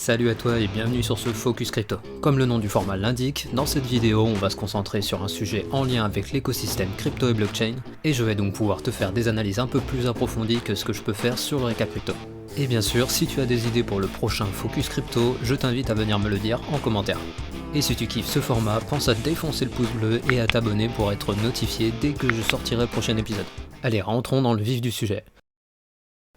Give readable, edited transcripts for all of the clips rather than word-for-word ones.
Salut à toi et bienvenue sur ce Focus Crypto. Comme le nom du format l'indique, dans cette vidéo on va se concentrer sur un sujet en lien avec l'écosystème crypto et blockchain, et je vais donc pouvoir te faire des analyses un peu plus approfondies que ce que je peux faire sur le récap crypto. Et bien sûr, si tu as des idées pour le prochain Focus Crypto, je t'invite à venir me le dire en commentaire. Et si tu kiffes ce format, pense à défoncer le pouce bleu et à t'abonner pour être notifié dès que je sortirai le prochain épisode. Allez, rentrons dans le vif du sujet.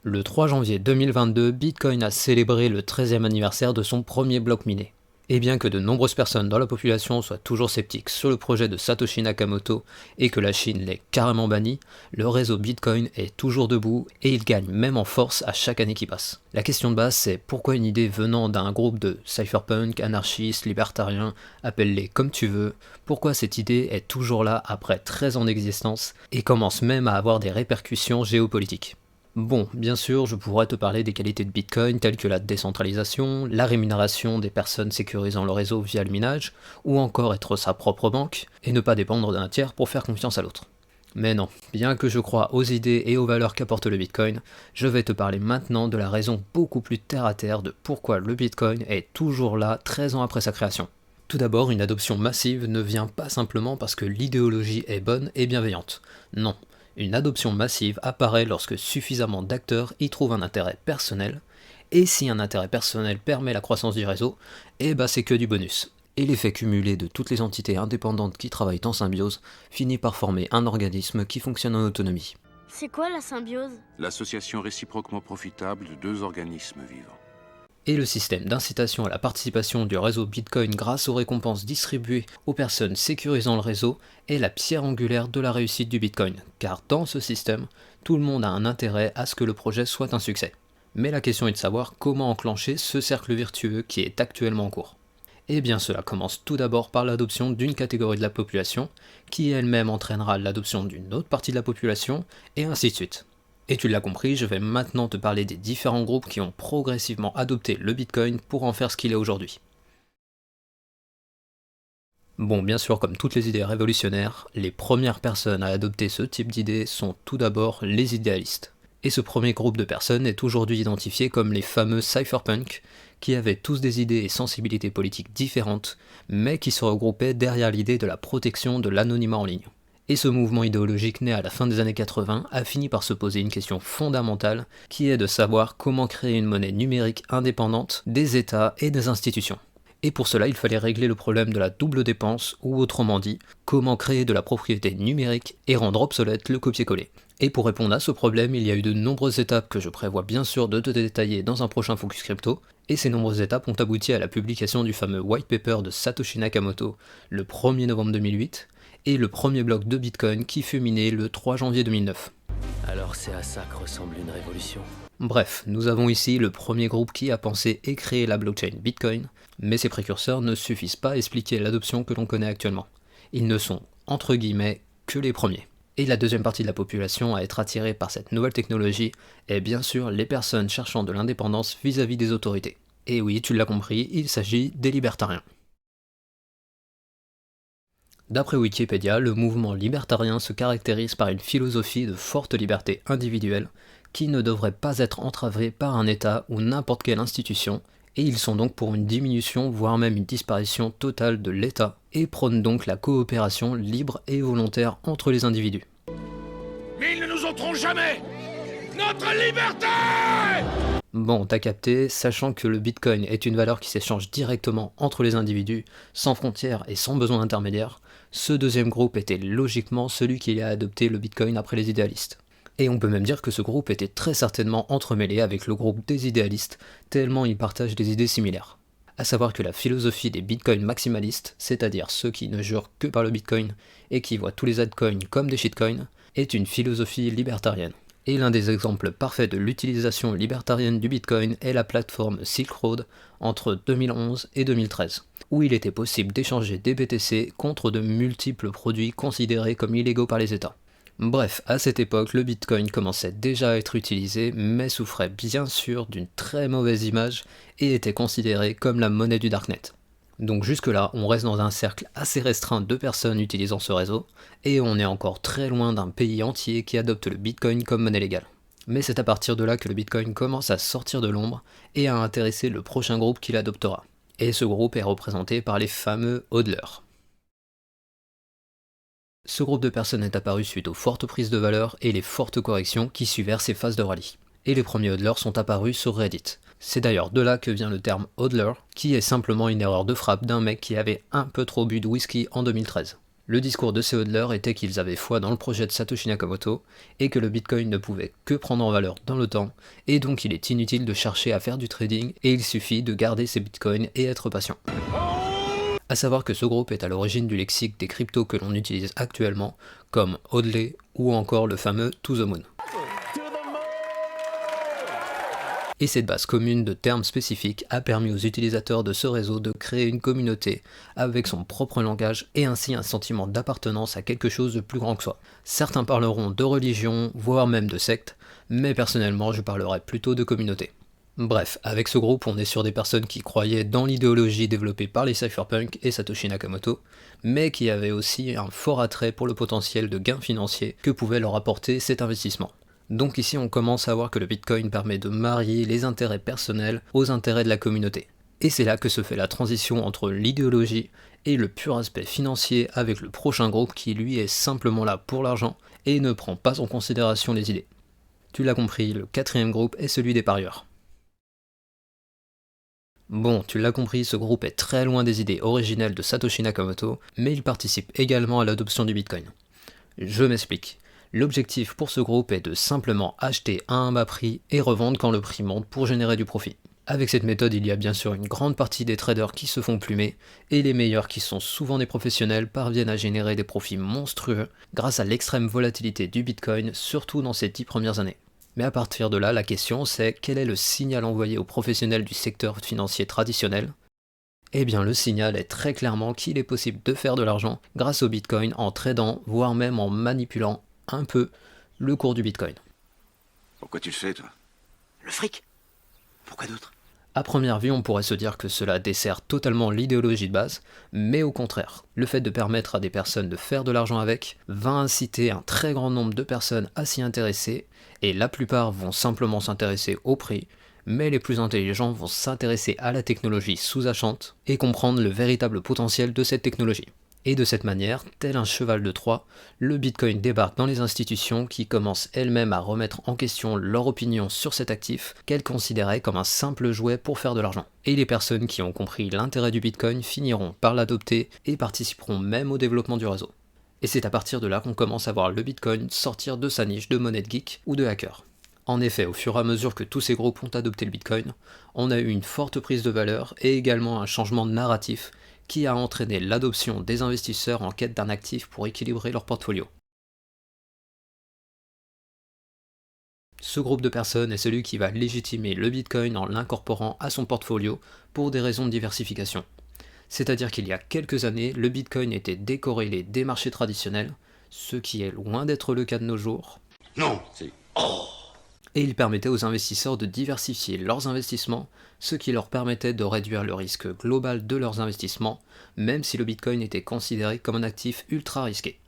Le 3 janvier 2022, Bitcoin a célébré le 13e anniversaire de son premier bloc miné. Et bien que de nombreuses personnes dans la population soient toujours sceptiques sur le projet de Satoshi Nakamoto et que la Chine l'ait carrément banni, le réseau Bitcoin est toujours debout et il gagne même en force à chaque année qui passe. La question de base, c'est pourquoi une idée venant d'un groupe de cypherpunk, anarchistes, libertariens, appelle-les comme tu veux, pourquoi cette idée est toujours là après 13 ans d'existence et commence même à avoir des répercussions géopolitiques. Bon, bien sûr, je pourrais te parler des qualités de Bitcoin telles que la décentralisation, la rémunération des personnes sécurisant le réseau via le minage, ou encore être sa propre banque, et ne pas dépendre d'un tiers pour faire confiance à l'autre. Mais non, bien que je croie aux idées et aux valeurs qu'apporte le Bitcoin, je vais te parler maintenant de la raison beaucoup plus terre à terre de pourquoi le Bitcoin est toujours là 13 ans après sa création. Tout d'abord, une adoption massive ne vient pas simplement parce que l'idéologie est bonne et bienveillante. Non. Une adoption massive apparaît lorsque suffisamment d'acteurs y trouvent un intérêt personnel, et si un intérêt personnel permet la croissance du réseau, c'est que du bonus. Et l'effet cumulé de toutes les entités indépendantes qui travaillent en symbiose finit par former un organisme qui fonctionne en autonomie. C'est quoi la symbiose? L'association réciproquement profitable de deux organismes vivants. Et le système d'incitation à la participation du réseau Bitcoin grâce aux récompenses distribuées aux personnes sécurisant le réseau est la pierre angulaire de la réussite du Bitcoin, car dans ce système, tout le monde a un intérêt à ce que le projet soit un succès. Mais la question est de savoir comment enclencher ce cercle vertueux qui est actuellement en cours. Et bien cela commence tout d'abord par l'adoption d'une catégorie de la population, qui elle-même entraînera l'adoption d'une autre partie de la population, et ainsi de suite. Et tu l'as compris, je vais maintenant te parler des différents groupes qui ont progressivement adopté le Bitcoin pour en faire ce qu'il est aujourd'hui. Bon, bien sûr, comme toutes les idées révolutionnaires, les premières personnes à adopter ce type d'idées sont tout d'abord les idéalistes. Et ce premier groupe de personnes est aujourd'hui identifié comme les fameux cypherpunks, qui avaient tous des idées et sensibilités politiques différentes, mais qui se regroupaient derrière l'idée de la protection de l'anonymat en ligne. Et ce mouvement idéologique né à la fin des années 80 a fini par se poser une question fondamentale qui est de savoir comment créer une monnaie numérique indépendante des États et des institutions. Et pour cela, il fallait régler le problème de la double dépense, ou autrement dit, comment créer de la propriété numérique et rendre obsolète le copier-coller. Et pour répondre à ce problème, il y a eu de nombreuses étapes que je prévois bien sûr de te détailler dans un prochain Focus Crypto, et ces nombreuses étapes ont abouti à la publication du fameux white paper de Satoshi Nakamoto le 1er novembre 2008, et le premier bloc de Bitcoin qui fut miné le 3 janvier 2009. Alors c'est à ça que ressemble une révolution. Bref, nous avons ici le premier groupe qui a pensé et créé la blockchain Bitcoin, mais ces précurseurs ne suffisent pas à expliquer l'adoption que l'on connaît actuellement. Ils ne sont, entre guillemets, que les premiers. Et la deuxième partie de la population à être attirée par cette nouvelle technologie est bien sûr les personnes cherchant de l'indépendance vis-à-vis des autorités. Et oui, tu l'as compris, il s'agit des libertariens. D'après Wikipédia, le mouvement libertarien se caractérise par une philosophie de forte liberté individuelle qui ne devrait pas être entravée par un État ou n'importe quelle institution, et ils sont donc pour une diminution voire même une disparition totale de l'État, et prônent donc la coopération libre et volontaire entre les individus. Mais ils ne nous ôteront jamais notre liberté! Bon, t'as capté, sachant que le Bitcoin est une valeur qui s'échange directement entre les individus, sans frontières et sans besoin d'intermédiaires, ce deuxième groupe était logiquement celui qui a adopté le Bitcoin après les idéalistes. Et on peut même dire que ce groupe était très certainement entremêlé avec le groupe des idéalistes, tellement ils partagent des idées similaires. À savoir que la philosophie des Bitcoin maximalistes, c'est-à-dire ceux qui ne jurent que par le Bitcoin et qui voient tous les altcoins comme des shitcoins, est une philosophie libertarienne. Et l'un des exemples parfaits de l'utilisation libertarienne du Bitcoin est la plateforme Silk Road entre 2011 et 2013, où il était possible d'échanger des BTC contre de multiples produits considérés comme illégaux par les États. Bref, à cette époque, le Bitcoin commençait déjà à être utilisé, mais souffrait bien sûr d'une très mauvaise image et était considéré comme la monnaie du Darknet. Donc jusque-là, on reste dans un cercle assez restreint de personnes utilisant ce réseau, et on est encore très loin d'un pays entier qui adopte le Bitcoin comme monnaie légale. Mais c'est à partir de là que le Bitcoin commence à sortir de l'ombre et à intéresser le prochain groupe qui l'adoptera. Et ce groupe est représenté par les fameux hodlers. Ce groupe de personnes est apparu suite aux fortes prises de valeur et les fortes corrections qui suivèrent ces phases de rallye. Et les premiers hodlers sont apparus sur Reddit. C'est d'ailleurs de là que vient le terme hodler, qui est simplement une erreur de frappe d'un mec qui avait un peu trop bu de whisky en 2013. Le discours de ces hodlers était qu'ils avaient foi dans le projet de Satoshi Nakamoto, et que le Bitcoin ne pouvait que prendre en valeur dans le temps, et donc il est inutile de chercher à faire du trading, et il suffit de garder ses Bitcoins et être patient. A savoir que ce groupe est à l'origine du lexique des cryptos que l'on utilise actuellement, comme hodler ou encore le fameux to the moon. Et cette base commune de termes spécifiques a permis aux utilisateurs de ce réseau de créer une communauté avec son propre langage et ainsi un sentiment d'appartenance à quelque chose de plus grand que soi. Certains parleront de religion, voire même de secte, mais personnellement je parlerai plutôt de communauté. Bref, avec ce groupe on est sur des personnes qui croyaient dans l'idéologie développée par les cypherpunks et Satoshi Nakamoto, mais qui avaient aussi un fort attrait pour le potentiel de gains financiers que pouvait leur apporter cet investissement. Donc ici on commence à voir que le Bitcoin permet de marier les intérêts personnels aux intérêts de la communauté. Et c'est là que se fait la transition entre l'idéologie et le pur aspect financier avec le prochain groupe qui lui est simplement là pour l'argent et ne prend pas en considération les idées. Tu l'as compris, le quatrième groupe est celui des parieurs. Bon, tu l'as compris, ce groupe est très loin des idées originelles de Satoshi Nakamoto, mais il participe également à l'adoption du Bitcoin. Je m'explique. L'objectif pour ce groupe est de simplement acheter à un bas prix et revendre quand le prix monte pour générer du profit. Avec cette méthode, il y a bien sûr une grande partie des traders qui se font plumer, et les meilleurs qui sont souvent des professionnels parviennent à générer des profits monstrueux grâce à l'extrême volatilité du Bitcoin, surtout dans ces 10 premières années. Mais à partir de là, la question c'est quel est le signal envoyé aux professionnels du secteur financier traditionnel ? Eh bien le signal est très clairement qu'il est possible de faire de l'argent grâce au Bitcoin en tradant, voire même en manipulant un peu le cours du Bitcoin. Pourquoi tu le fais, toi? Le fric. Pourquoi d'autre? À première vue, on pourrait se dire que cela dessert totalement l'idéologie de base, mais au contraire, le fait de permettre à des personnes de faire de l'argent avec va inciter un très grand nombre de personnes à s'y intéresser, et la plupart vont simplement s'intéresser au prix, mais les plus intelligents vont s'intéresser à la technologie sous-jacente et comprendre le véritable potentiel de cette technologie. Et de cette manière, tel un cheval de Troie, le Bitcoin débarque dans les institutions qui commencent elles-mêmes à remettre en question leur opinion sur cet actif qu'elles considéraient comme un simple jouet pour faire de l'argent. Et les personnes qui ont compris l'intérêt du Bitcoin finiront par l'adopter et participeront même au développement du réseau. Et c'est à partir de là qu'on commence à voir le Bitcoin sortir de sa niche de monnaie de geek ou de hacker. En effet, au fur et à mesure que tous ces groupes ont adopté le Bitcoin, on a eu une forte prise de valeur et également un changement de narratif qui a entraîné l'adoption des investisseurs en quête d'un actif pour équilibrer leur portfolio. Ce groupe de personnes est celui qui va légitimer le Bitcoin en l'incorporant à son portfolio pour des raisons de diversification. C'est-à-dire qu'il y a quelques années, le Bitcoin était décorrélé des marchés traditionnels, ce qui est loin d'être le cas de nos jours. Non, c'est... Oh! Et il permettait aux investisseurs de diversifier leurs investissements, ce qui leur permettait de réduire le risque global de leurs investissements, même si le Bitcoin était considéré comme un actif ultra risqué.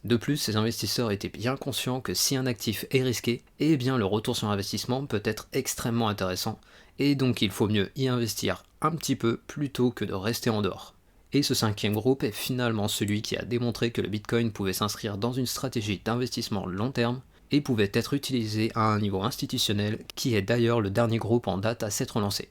De plus, ces investisseurs étaient bien conscients que si un actif est risqué, eh bien le retour sur investissement peut être extrêmement intéressant, et donc il faut mieux y investir un petit peu plutôt que de rester en dehors. Et ce cinquième groupe est finalement celui qui a démontré que le Bitcoin pouvait s'inscrire dans une stratégie d'investissement long terme, et pouvait être utilisé à un niveau institutionnel, qui est d'ailleurs le dernier groupe en date à s'être lancé.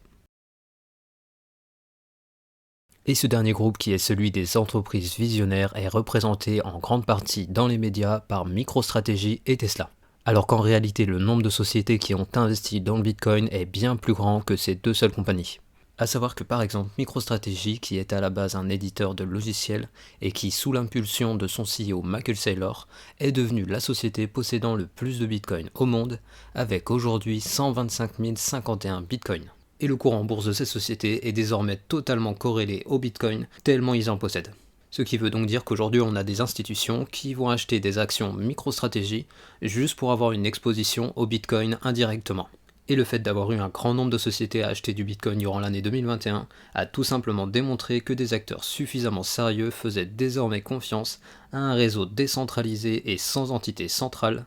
Et ce dernier groupe, qui est celui des entreprises visionnaires, est représenté en grande partie dans les médias par MicroStrategy et Tesla. Alors qu'en réalité le nombre de sociétés qui ont investi dans le Bitcoin est bien plus grand que ces deux seules compagnies. A savoir que par exemple MicroStrategy, qui est à la base un éditeur de logiciels et qui, sous l'impulsion de son CEO Michael Saylor, est devenue la société possédant le plus de Bitcoin au monde, avec aujourd'hui 125 051 Bitcoins. Et le cours en bourse de cette société est désormais totalement corrélé au Bitcoin, tellement ils en possèdent. Ce qui veut donc dire qu'aujourd'hui on a des institutions qui vont acheter des actions MicroStrategy juste pour avoir une exposition au Bitcoin indirectement. Et le fait d'avoir eu un grand nombre de sociétés à acheter du Bitcoin durant l'année 2021 a tout simplement démontré que des acteurs suffisamment sérieux faisaient désormais confiance à un réseau décentralisé et sans entité centrale,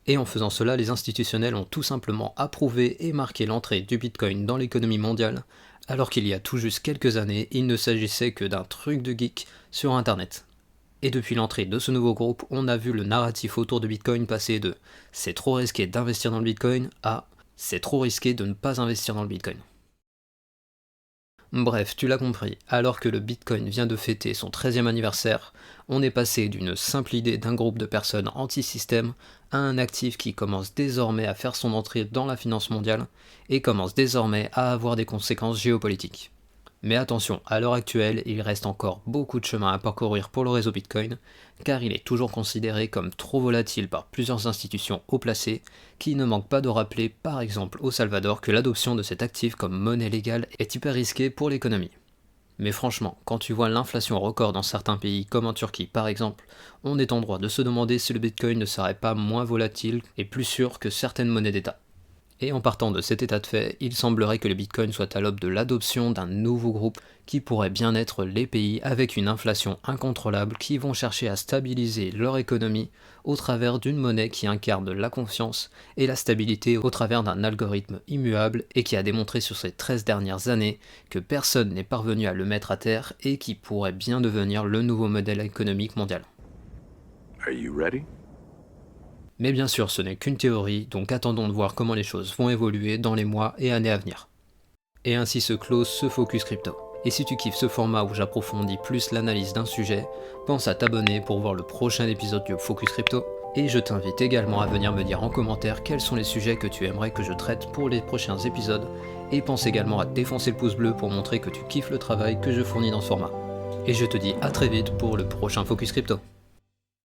Et en faisant cela, les institutionnels ont tout simplement approuvé et marqué l'entrée du Bitcoin dans l'économie mondiale, alors qu'il y a tout juste quelques années, il ne s'agissait que d'un truc de geek sur Internet. Et depuis l'entrée de ce nouveau groupe, on a vu le narratif autour de Bitcoin passer de « c'est trop risqué d'investir dans le Bitcoin » à « c'est trop risqué de ne pas investir dans le Bitcoin ». Bref, tu l'as compris, alors que le Bitcoin vient de fêter son 13e anniversaire, on est passé d'une simple idée d'un groupe de personnes anti-système à un actif qui commence désormais à faire son entrée dans la finance mondiale et commence désormais à avoir des conséquences géopolitiques. Mais attention, à l'heure actuelle, il reste encore beaucoup de chemin à parcourir pour le réseau Bitcoin, car il est toujours considéré comme trop volatile par plusieurs institutions haut placées, qui ne manquent pas de rappeler par exemple au Salvador que l'adoption de cet actif comme monnaie légale est hyper risquée pour l'économie. Mais franchement, quand tu vois l'inflation record dans certains pays comme en Turquie par exemple, on est en droit de se demander si le Bitcoin ne serait pas moins volatile et plus sûr que certaines monnaies d'État. Et en partant de cet état de fait, il semblerait que le Bitcoin soit à l'aube de l'adoption d'un nouveau groupe qui pourrait bien être les pays avec une inflation incontrôlable qui vont chercher à stabiliser leur économie au travers d'une monnaie qui incarne la confiance et la stabilité au travers d'un algorithme immuable et qui a démontré sur ces 13 dernières années que personne n'est parvenu à le mettre à terre et qui pourrait bien devenir le nouveau modèle économique mondial. Are you ready? Mais bien sûr, ce n'est qu'une théorie, donc attendons de voir comment les choses vont évoluer dans les mois et années à venir. Et ainsi se close ce Focus Crypto. Et si tu kiffes ce format où j'approfondis plus l'analyse d'un sujet, pense à t'abonner pour voir le prochain épisode du Focus Crypto. Et je t'invite également à venir me dire en commentaire quels sont les sujets que tu aimerais que je traite pour les prochains épisodes. Et pense également à défoncer le pouce bleu pour montrer que tu kiffes le travail que je fournis dans ce format. Et je te dis à très vite pour le prochain Focus Crypto.